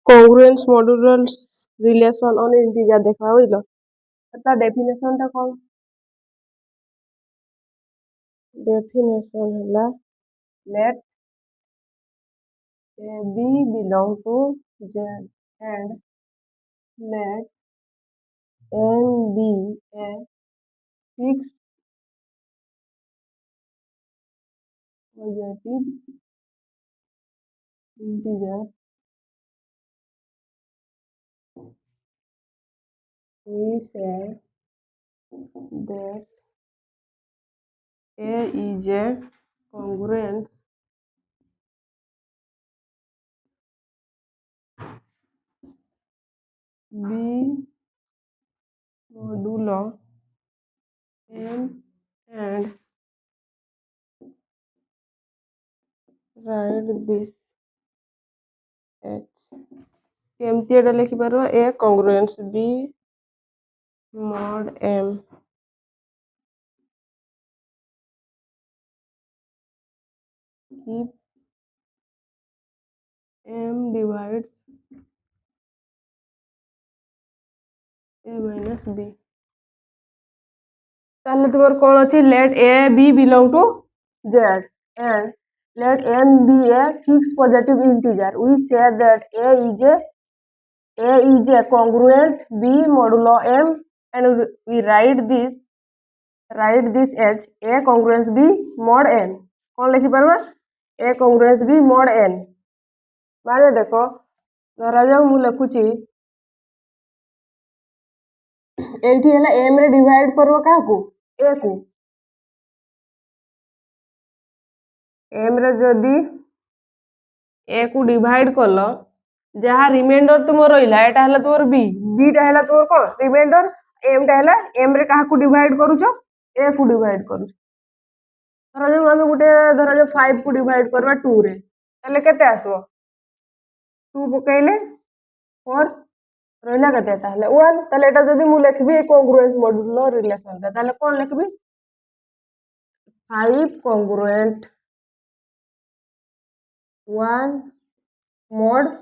congruence modulus relation on integer देखा बुझल ता डेफिनेशन टा कौन डेफिनेशन हला let a b belong to z and let m be a fixed positive integer. We say that a is a congruence b modulo m and write this h केमती एटा लिखि पारो a congruence b mod m if m divides a minus b তাহলে তোমার কোন আছে let a b belong to z and let m be a fixed positive integer. We say that a is a congruent b modulo m and we write this as a congruence b mod n. कौन लिखि पारबा a congruence b mod n माने देखो धरा जाऊ मु लिखुची एठी हला m रे डिवाइड करबो काकू a को m रे जदी a को डिवाइड करलो जहाँ रिमाइंडर तुम रहिला एटा हला तोर b टा हला तोर कोन रिमाइंडर m टा हला m रे काहा को डिवाइड करूछो a को डिवाइड करूछो धरा जाऊ हम गुटे धरा जाऊ 5 को डिवाइड करबा 2 रे तले केते आसबो 2 पकैले 4 रहिला केते ताहले 1 तले एटा जदी मु लिखबी कॉन्ग्रुएंस मॉड्यूलो रिलेशन ता ताहले कोन लिखबी 5 कॉन्ग्रुएंट 1 mod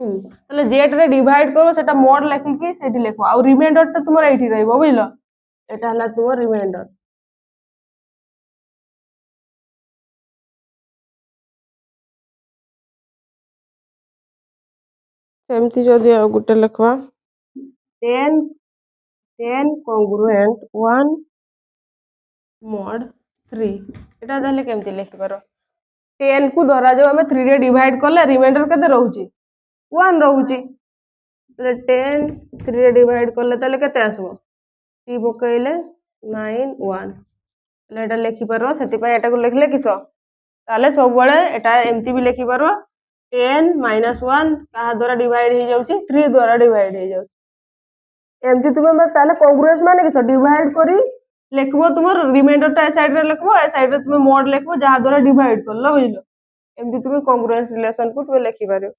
2 তাহলে z রে ডিভাইড করব সেটা mod লিখিকি সেটি লেখো আর রিমাইন্ডারটা তোমার এইটি রইবো বুঝলো এটা হলা তোমার রিমাইন্ডার सेमती जदि आ गुटे लिखवा 10 congruent 1 mod 3 एटा ताले केमती लिखि पारो 10 को धरा जो हमें 3 रे डिवाइड करले रिमाइंडर केते रहउची 1 रहउची तले 10 3 रे डिवाइड करले ताले केते आसबो 3 पकैले 9 1 तले एटा लिखि पारो सेति पय एटा को लिखले किसो ताले सब बळे एटा एमती भी लिखि पारो 10 minus 1 कहा द्वारा डिवाइड हो जाउची 3 द्वारा डिवाइड हो जाउची एमती तुमे बस ताले कॉन्ग्रुएंस माने किसो डिवाइड करी लिखबो तुमर रिमाइंडर टा साइड रे लिखबो ए साइड रे तुमे मोड लिखबो जहा द्वारा डिवाइड करलो बुझलो एमती तुमे कॉन्ग्रुएंस रिलेशन को तुमे लिखि पारो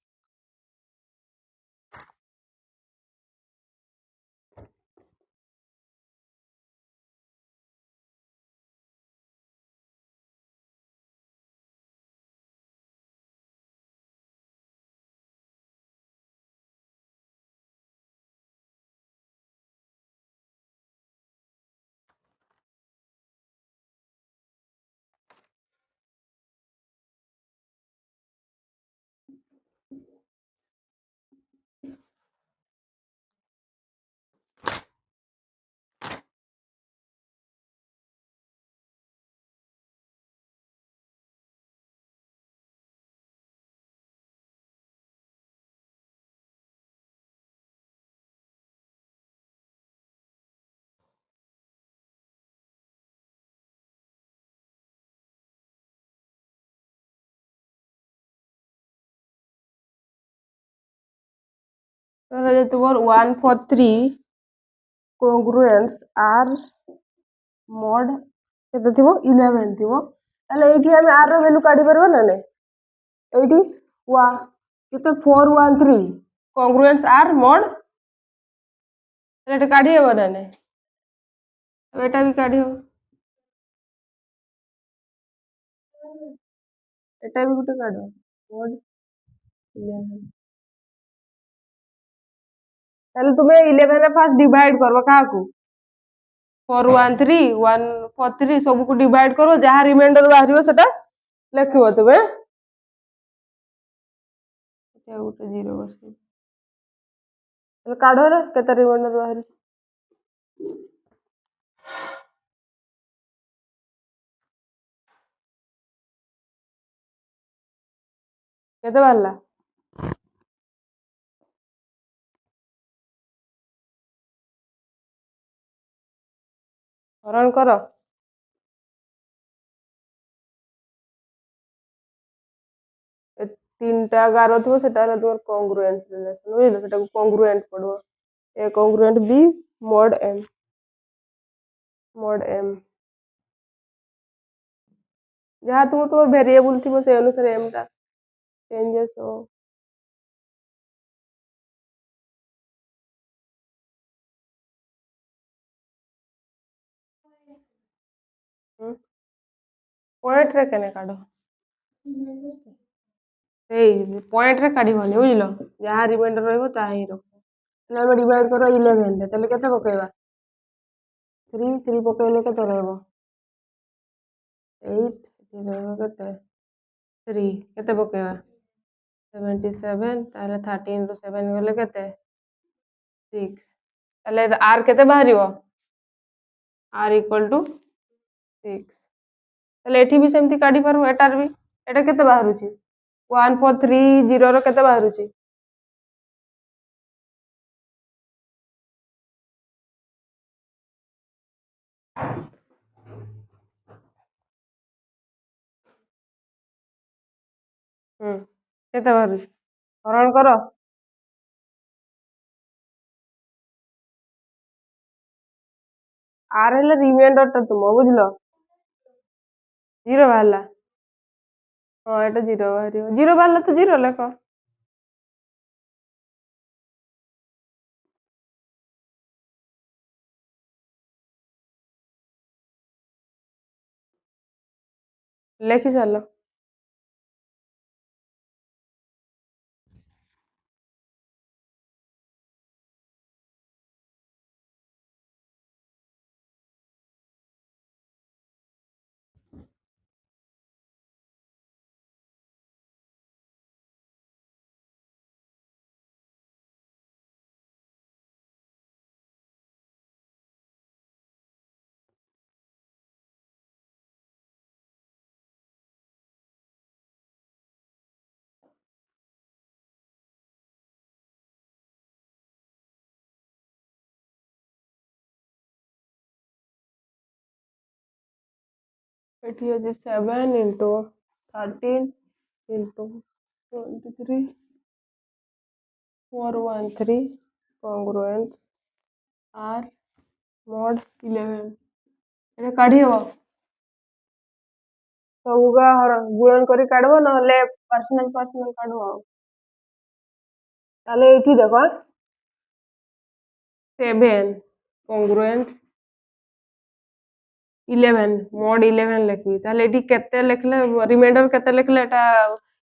ताले तुमर 1 4 3 congruence r mod केते थिबो 11 थिबो ताले एठी हम r रो वैल्यू काढी परबो ना ने एठी वा केते 4 1 3 congruence r mod एटा काढी हेबो ना ने एटा भी काढी हो ଏଟା ବି ଗୋଟେ କାଢ mod 11 ତାହେଲେ ତୁମେ 11 ରେ ଫାଷ୍ଟ ଡିଭାଇଡ କରବ କାହାକୁ 413 ସବୁକୁ ଡିଭାଇଡ କରିବ ଯାହା ରିମାଇଣ୍ଡର ବାହାରିବ ସେଟା ଲେଖିବ ତୁମେ ଏଟା ଗୋଟେ 0 ବସେଇ ତାହେଲେ କାଢରେ କେତେ ରିମାଇଣ୍ଡର ବାହାରିଛି କେତେ ବାହାରିଲା ହରଣ କର ତିନିଟା ଗାର ଥିବ ସେଟା ହେଲା ତୁମର କଂଗ୍ରୁଏଣ୍ଟ ରିଲେସନ ବୁଝିଲ ସେଟାକୁ କଂଗ୍ରୁଏଣ୍ଟ ପଡିବ ଏ କଂଗ୍ରୁଏଣ୍ଟ ବି mod m ଯାହା ତୁମର ଭେରିଏବୁଲ ଥିବ ସେ ଅନୁସାରେ m ଟା ଚେଞ୍ଜେस ହବ पॉइंट रे केने काढ ସେଇ ପଏଣ୍ଟ ରେ କାଢିବନି ବୁଝିଲ ଯାହା ରିମାଇଣ୍ଡର ରହିବ ତାହା ହିଁ ରଖ ତାହେଲେ ଆମେ ଡିଭାଇଡ କର 11 ରେ ତାହେଲେ କେତେ ପକେଇବା 3 ପକେଇଲେ କେତେ ରହିବ 8 ଏଠି ରହିବ କେତେ 3 କେତେ ପକେଇବା 77 ତାହେଲେ 13 ରୁ 7 ଗଲେ କେତେ 6 ତାହେଲେ r କେତେ ବାହାରିବ r ଇକ୍ୱାଲ ଟୁ 6 ତାହେଲେ ଏଠି ବି ସେମିତି କାଢି ପାରୁବ ଏଟାର ବି ଏଟା କେତେ ବାହାରୁଛି 1430 ର କେତେ ବାହାରୁଛି କେତେ ବାହାରୁଛି ହରଣ କର r ହେଲେ ରିମାଇଣ୍ଡର ଟା ତୁମ ବୁଝିଲ 0 ବାହାରିଲା ହଁ ଏଟା 0 ବାହାରିବ 0 ବାହାରିଲା ତ 0 ଲେଖ ଲେଖି ସାରିଲ ଏଠି ଅଛି 7 into 13 into 23 413 congruent r mod 11 এটা କାଢି ହବ ସବୁକା ଗୁଣନ କରି କାଢିବ ନହେଲେ ପର୍ସନାଲ କାଢିବ ଆଉ ତାହେଲେ ଏଇଠି ଦେଖ 7 congruent 11 mod 11 ଲେଖିବି ତାହେଲେ ଏଠି କେତେ ଲେଖିଲେ ରିମାଇଣ୍ଡର କେତେ ଲେଖିଲେ ଏଟା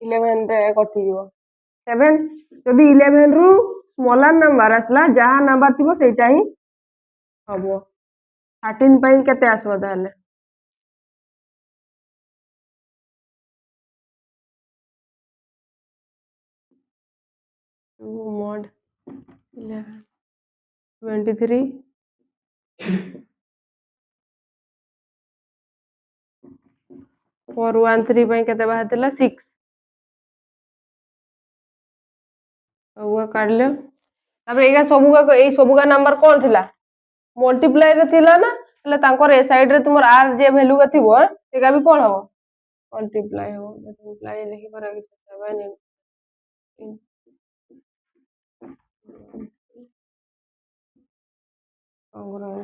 11 ରେ କଟିଯିବ 7 ଯଦି 11 ରୁ ସ୍ମଲାର ନମ୍ବର ଆସିଲା ଯାହା ନମ୍ବର ଥିବ ସେଇଟା ହିଁ ହବ 13 ପାଇଁ କେତେ ଆସିବ ତାହେଲେ mod 11 23 413 ପାଇଁ କେତେ ବାହାରିଥିଲା 6 ସବୁକା କାଢିଲ ତାପରେ ଏଇ ସବୁକା ନମ୍ବର କଣ ଥିଲା ମଲ୍ଟିପ୍ଲାଏ ରେ ଥିଲା ନା ହେଲେ ତାଙ୍କର ଏ ସାଇଡ ରେ ତୁମର r ଯେ ଭ୍ୟାଲୁ ଥିବ ସେଟା ବି କଣ ହବ ମଲ୍ଟିପ୍ଲାଏ ହବ ମଲ୍ଟିପ୍ଲାଏ ଲେଖି ପାର 7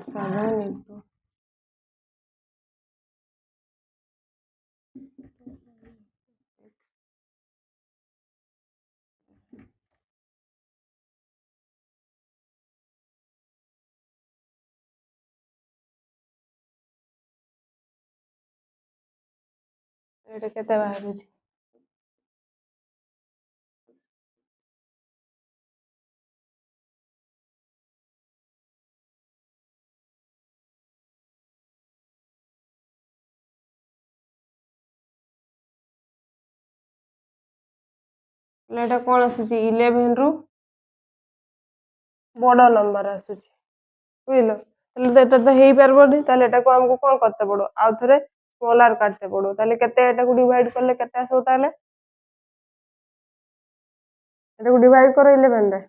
7 into ଏଟା କେତେ ବାହାରୁଛି ତାହେଲେ ଏଇଟା କ'ଣ ଆସୁଛି 11ରୁ ବଡ଼ ନମ୍ବର ଆସୁଛି ବୁଝିଲ। ତାହେଲେ ତ ଏଟା ତ ହେଇପାରିବନି, ତାହେଲେ ଏଟାକୁ ଆମକୁ କ'ଣ କରତେ ପଡ଼ିବ, ଆଉ ଥରେ ସ୍ମଲାର କାଟତେ ପଡ଼ିବ। ତାହେଲେ କେତେ ଏଟାକୁ ଡିଭାଇଡ କଲେ କେତେ ଆସିବ, ତାହେଲେ ଏଟାକୁ ଡିଭାଇଡ କର 11ରେ।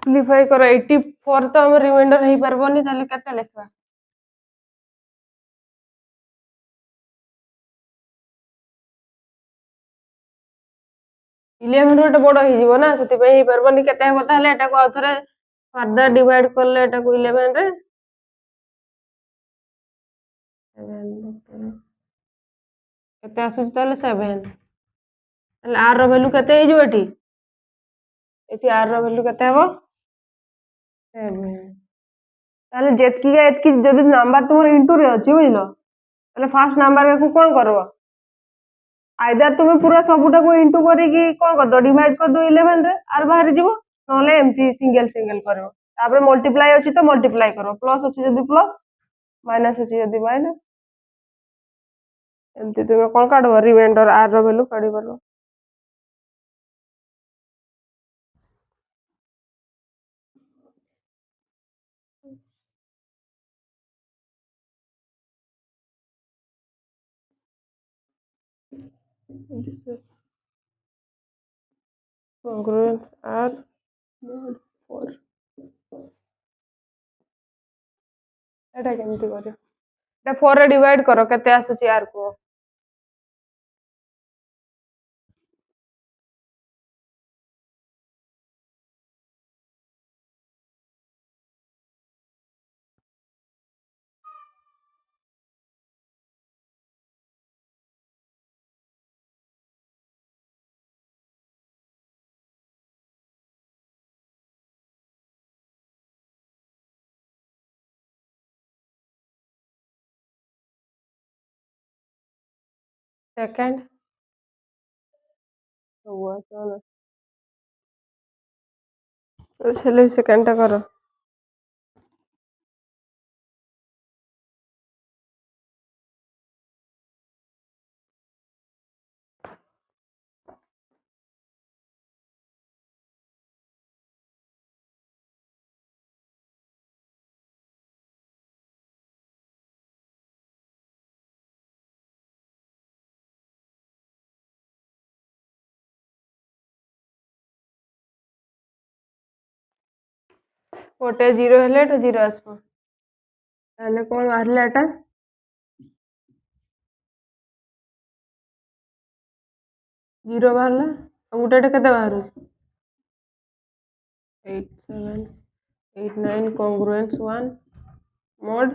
ସିମ୍ପ୍ଲିଫାଇ କର 84 ତ ଆମର ରିମାଇଣ୍ଡର ହେଇପାରିବନି, ତାହେଲେ କେତେ ଲେଖିବା? 11ରୁ ଏଟା ବଡ଼ ହେଇଯିବ ନା, ସେଥିପାଇଁ ହେଇପାରିବନି। କେତେ ହେବ ତାହେଲେ ଏଟାକୁ ଆଉ ଥରେ ଫର୍ଦର ଡିଭାଇଡ କଲେ ଏଟାକୁ 11ରେ କେତେ ଆସୁଛି ତାହେଲେ 7। ତାହେଲେ r ର ଭ୍ୟାଲୁ କେତେ ହେଇଯିବ ଏଠି? ଏଠି r ର ଭ୍ୟାଲୁ କେତେ ହେବ? 7। ତାହେଲେ ଯେତିକି ଏତିକି ଯଦି ନମ୍ବର ତୁମର ଇଣ୍ଟୁରେ ଅଛି ବୁଝିଲ, ତାହେଲେ ଫାର୍ଷ୍ଟ ନମ୍ବରକୁ କ'ଣ କରିବ? ଆଇଦର ତୁମେ ପୁରା ସବୁଟାକୁ ଇଣ୍ଟୁ କରିକି କ'ଣ କରିଦବ, ଡିଭାଇଡ କରିଦବ 11ରେ, ଆର ବାହାରି ଯିବ। ନହେଲେ ଏମିତି ସିଙ୍ଗଲ ସିଙ୍ଗଲ କରିବ। ତାପରେ ମଲ୍ଟିପ୍ଲାଇ ଅଛି ତ ମଲ୍ଟିପ୍ଲାଇ କରିବ, ପ୍ଲସ୍ ଅଛି ଯଦି ପ୍ଲସ୍, ମାଇନସ୍ ଅଛି ଯଦି ମାଇନସ୍, ଏମିତି ତୁମେ କ'ଣ କାଢ଼ିବ, ରିମାଇଣ୍ଡର r ର ଭ୍ୟାଲୁ କାଢ଼ିପାରିବ। Congruence r mod 4 ଏଟା କେମିତି କରିବ? ଏଟା 4 ରେ ଡିଭାଇଡ କର, କେତେ ଆସୁଛି r କୁ? ସେକେଣ୍ଡ ସେକେଣ୍ଡଟା କର। ଗୋଟେ 0 ହେଲେ ଏଟା 0 ଆସିବ। ତାହେଲେ କ'ଣ ବାହାରିଲା ଏଟା? 0 ବାହାରିଲା। ଆଉ ଗୋଟେ ଏଟା କେତେ ବାହାରୁଛି? 8 7 8 9 congruence 1 mod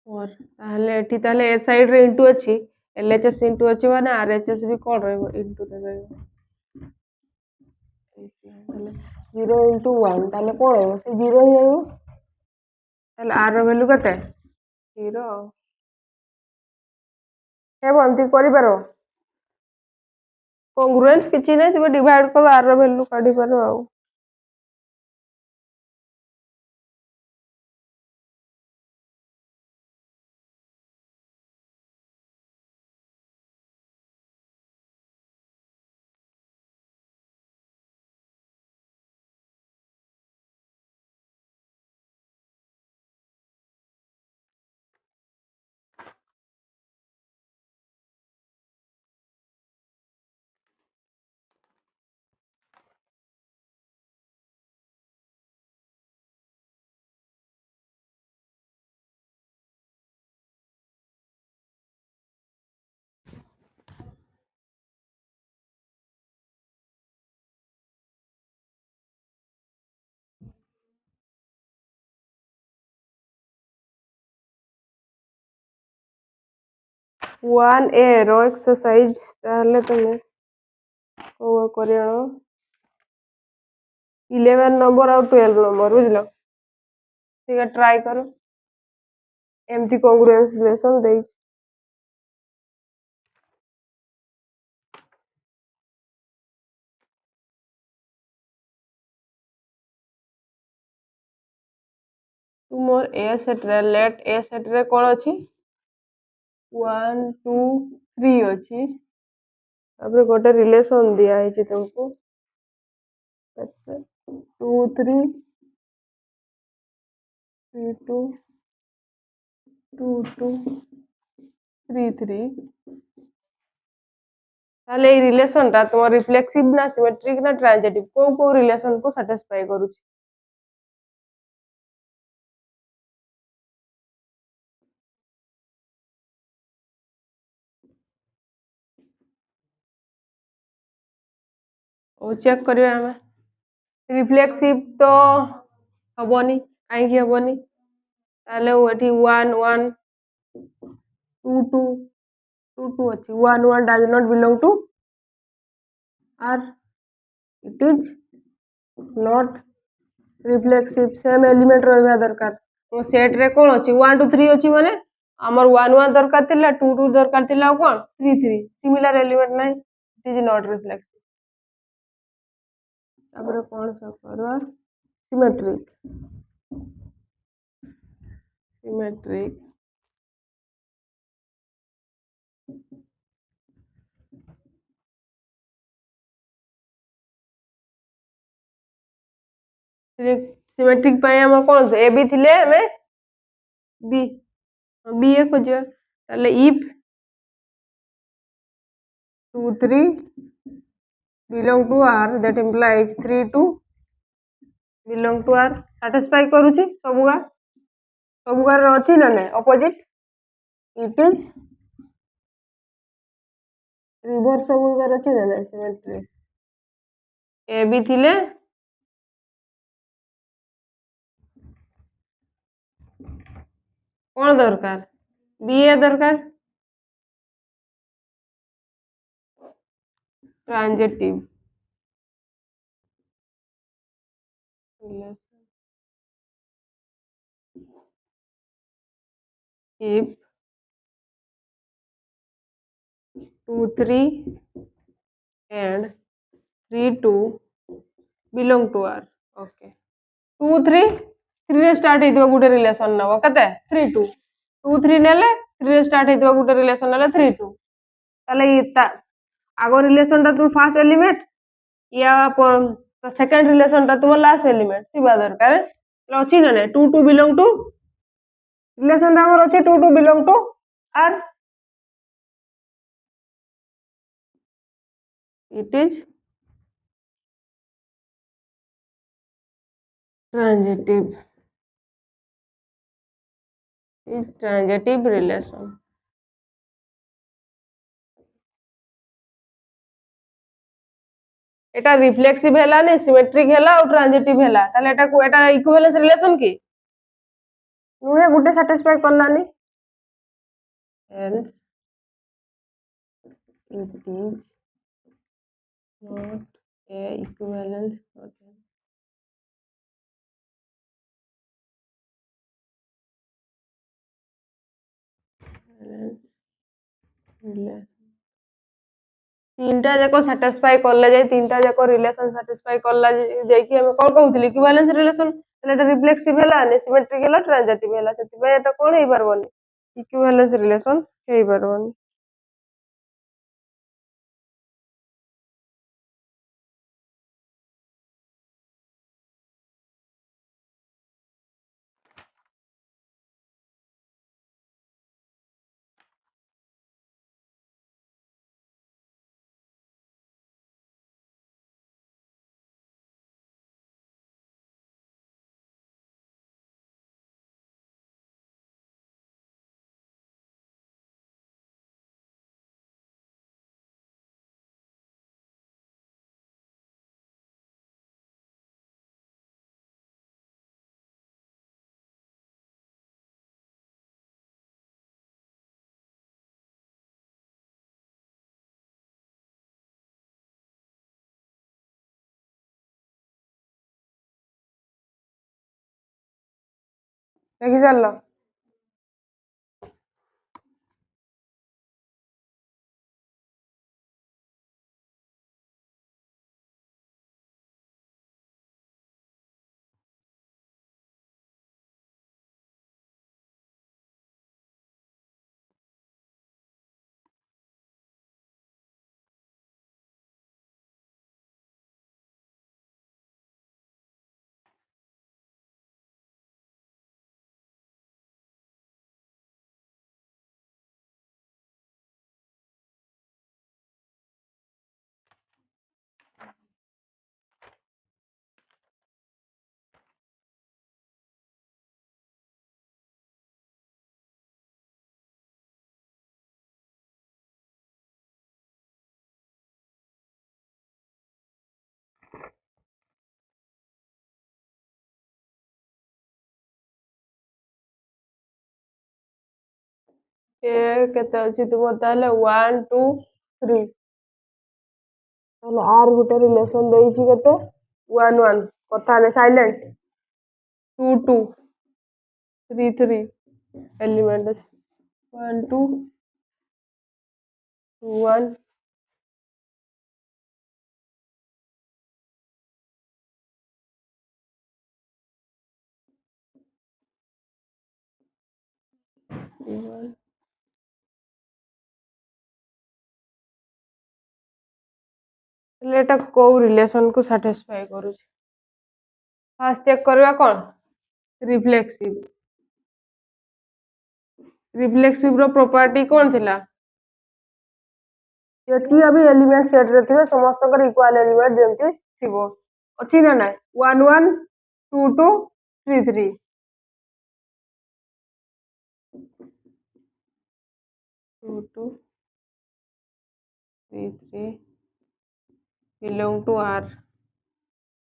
4। ତାହେଲେ ଏଠି ତାହେଲେ ଏ ସାଇଡରେ ଇଣ୍ଟୁ ଅଛି, LHS ଇଣ୍ଟୁ ଅଛି ମାନେ RHS ବି କ'ଣ ରହିବ, ଇଣ୍ଟୁରେ ରହିବ। ତାହେଲେ 0 ଇଣ୍ଟୁ 1 ତାହେଲେ କ'ଣ ରହିବ, ସେ 0 ହିଁ ରହିବ। ତାହେଲେ r ର ଭ୍ୟାଲୁ କେତେ? 0। ହେବ, ଏମିତି କରିପାରିବ। କଂଗ୍ରୁଏନ୍ସ କିଛି ନାହିଁ, ତୁମେ ଡିଭାଇଡ କର r ର ଭ୍ୟାଲୁ କାଢିପାର ଆଉ। वन ए रो एक्सरसाइज ताहले तुम को करी आनो 11 नंबर और 12 नंबर बुझलो, ठीक है ट्राई करो एमती कॉन्ग्रुएंस रिलेशन दे। तुमर ए सेट रे लेट ए सेट रे कोन अछि 1 2 3 अछि, तापर गोटे रिलेशन दिया है तुमको 2 3 3 2 2 2 3 3, ताले এই রিলেশনটা তোমার রিফ্লেক্সিভ না সিমেট্রিক না ট্রানজিটিভ কোন রিলেশন को सैटिस्फाई करूची। ओ चेक करिया हमें रिफ्लेक्सिव तो हबनी कहीं हबनी, ताले एठी 1 1 2 2 2 2 अछि 1 1 does not belong to R, it is not reflexive, same element रहबा दरकार। तो सेट रे कोन अछि 1 2 3 अछि माने हमर 1 1 दरकार थिला 2 2 दरकार थिला और कोन 3 3 सिमिलर एलिमेंट नै, इट इज नॉट रिफ्लेक्सिव। तापर कोन सब करवा सिमेट्रिक सिमेट्रिक सिमेट्रिक पाए हम कोन ए बी थिले हमें बी बी ए खोजिया, ताले if 2 3 belong to R that implies 3 2 belong to R, satisfy करूची सबुगा अछि ना नै ऑपोजिट, इट इज रिवर्स सबुगा अछि ना नै सिमेट्री। ए बी थिले कोन दरकार बी ए दरकार transitive if 2 3 and 3 2 belong to R, okay 2 3 3 रे स्टार्ट हेतबो गुटे रिलेशन नबो कते 3 2 2 3 नेले 3 रे स्टार्ट हेतबो गुटे रिलेशन नेले 3 2, ताले आगो रिलेशन ता तुम फर्स्ट एलिमेंट या सेकंड रिलेशन ता तुम लास्ट एलिमेंट थिबा दरकार, अछि ना नै 2 2 बिलोंग टू रिलेशन हमर अछि 2 2 belong to R, it is transitive is transitive relation। এটা রিফ্লেক্সিভ হেলা নি সিমেট্রিক হেলা और ट्रांजिटिव हेला ताले एटा इक्विवेलेंस रिलेशन की नुहे गुटे satisfy करलानी, hence it is not a equivalence relation। तीनटा जाक साटिस्फाई कले जाई तीनटा जाक रिलेशन साटिस्फाई कला जाईकी हम कोन कहउथिली इक्विवेलेंस रिलेशन एटा रिफ्लेक्सिव हैला सिमेट्रिक हैला ट्रांजिटिव हैला सेति एटा कोन हेई परबनी इक्विवेलेंस रिलेशन हेई परबनी देखि चललो ए केते अछि तुम ताले 1 2 3 ताले आर गुटे रिलेशन देइछि केते 1 1 कथा ने साइलेंट 2 2 3 3 एलिमेंट 1 2 1 1 एटा को रिलेशन को सैटिस्फाई करू फास्ट चेक करवा कोन रिफ्लेक्सिव रिफ्लेक्सिव रो प्रॉपर्टी कोन थिला यति अभी एलिमेंट सेट रे थिबे समस्त कर इक्वल एलिमेंट जेमति थिबो अछि ना ना 1 1 2 2 3 3 2 2 3 3 belong to R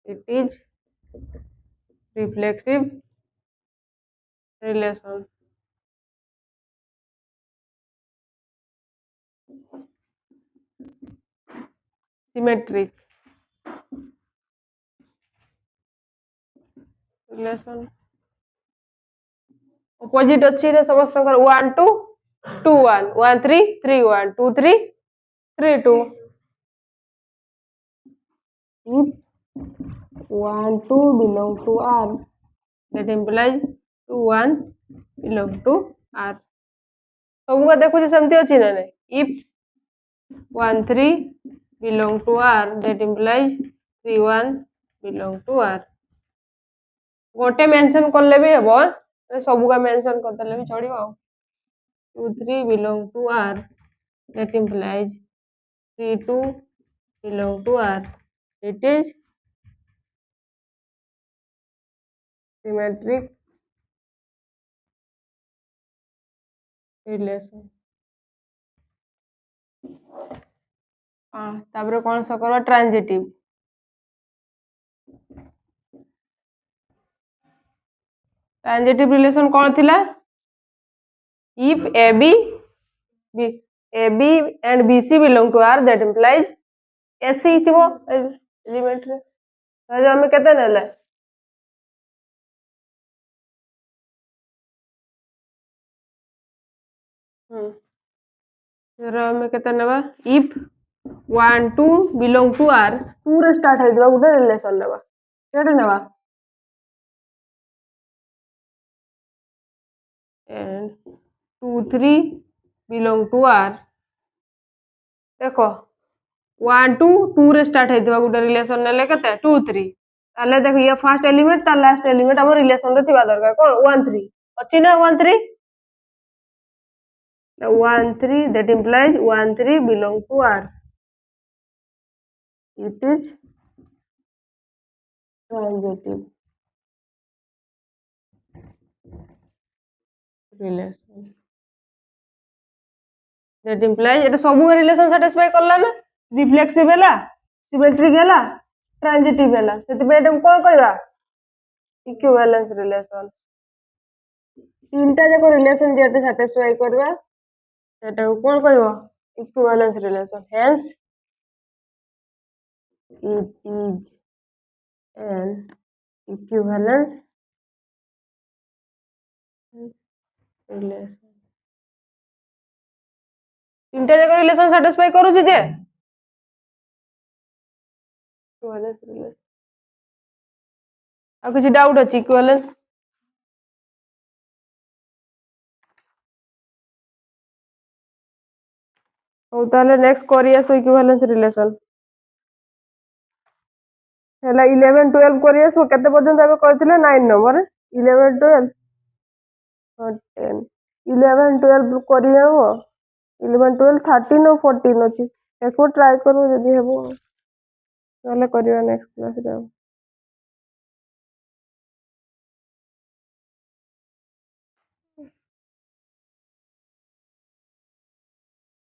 it is reflexive relation symmetric relation opposite अछि रे समस्त कर 1 2 2 1 1 3 3 1 2 3 3 2 if 1 2 belong to R that implies 2 1 belong to R सब का देखो सेमती अछि ना नहीं if 1 3 belong to R that implies 3 1 belong to R गोटे मेंशन करले भी हेबो सब का मेंशन कर देले भी चढ़िबो 2 3 belong to R that implies 3 2 belong to R it is symmetric relation तापर कौन सा करवा ट्रांजिटिव ट्रांजिटिव रिलेशन कौन थिला if AB and BC belong to R that implies AC थिबो एलिमेंट रे ताजे हमें केते नेले हमें केते नेबा if 1 2 belong to R 2 रे स्टार्ट ହେଇଥିବା ଗୋଟେ ରିଲେସନ ନେବା କେଟେ ନେବା and 2 3 belong to R देखो 1 2 2 रे स्टार्ट ହେଇଥିବା ଗୋଟେ ରିଲେସନ ନେଲେ କେତେ 2 3 ତାହେଲେ ଦେଖ ये फर्स्ट एलिमेंट ता लास्ट एलिमेंट हमर रिलेशन रे थिबा दरकार कोन 1 3 अछि ना 1 3 1 3 that implies 1 3 belong to R it is transitive relation that implies এটা সবু রিলেশন স্যাটিসফাই করলা না রিফ্লেক্সিভ হেলা সিমেট্রিক হেলা ট্রানজিটিভ হেলা সেতিবে এটা কোন কইবা ইকুইভ্যালেন্স রিলেশন তিনটা যাক রিলেশন যেটা স্যাটিসফাই করবা সেটা কোন কইব equivalence relation hence it is an equivalence relation তিনটা যাক রিলেশন স্যাটিসফাই করুছি যে ইকুইভ্যালেন্স রিলেশন আর কিছু ডাউট আছে ইকুইভ্যালেন্স ହଉ ତାହେଲେ ନେକ୍ସଟ କରି ଆସ ଇକୁଇଭ୍ୟାଲେନ୍ସ ରିଲେସନ ହେଲା 11 12 କରି ଆସ କେତେ ପର୍ଯ୍ୟନ୍ତ ଆମେ କରିଥିଲେ 9 ନମ୍ବର 11 12 10 11 12 କରି ହେବ 11 12 13 ଆଉ 14 ଅଛି ଏକୁ ଟ୍ରାଏ କରୁ ଯଦି ହେବ ନହେଲେ କରିବା ନେକ୍ସଟ କ୍ଲାସରେ